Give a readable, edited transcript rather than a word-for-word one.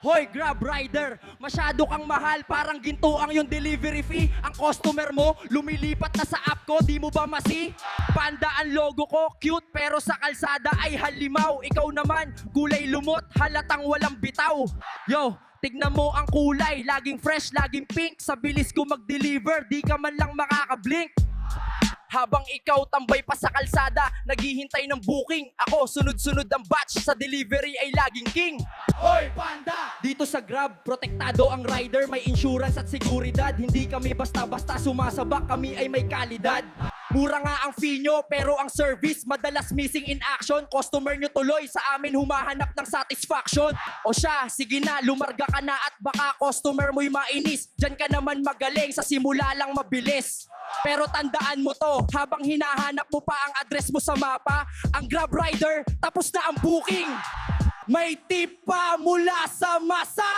Hoy, Grab Rider, masyado kang mahal, parang ginto ang yung delivery fee. Ang customer mo, lumilipat na sa app ko, di mo ba masi? Panda ang logo ko, cute pero sa kalsada ay halimaw. Ikaw naman, kulay lumot, halatang walang bitaw. Yo, tignan mo ang kulay, laging fresh, laging pink. Sa bilis ko mag-deliver, di ka man lang makakablink. Habang ikaw tambay pa sa kalsada, naghihintay ng booking. Ako sunod-sunod ang batch, sa delivery ay laging king. Hoy Panda! Dito sa Grab, protektado ang rider. May insurance at seguridad. Hindi kami basta-basta sumasabak, kami ay may kalidad. Mura nga ang fee nyo, pero ang service madalas missing in action. Customer nyo tuloy sa amin humahanap ng satisfaction. O siya, sige na, lumarga ka na at baka customer mo'y mainis. Diyan ka naman magaling, sa simula lang mabilis. Pero tandaan mo to, habang hinahanap mo pa ang address mo sa mapa, ang Grab Rider, tapos na ang booking. May tip pa mula sa masa!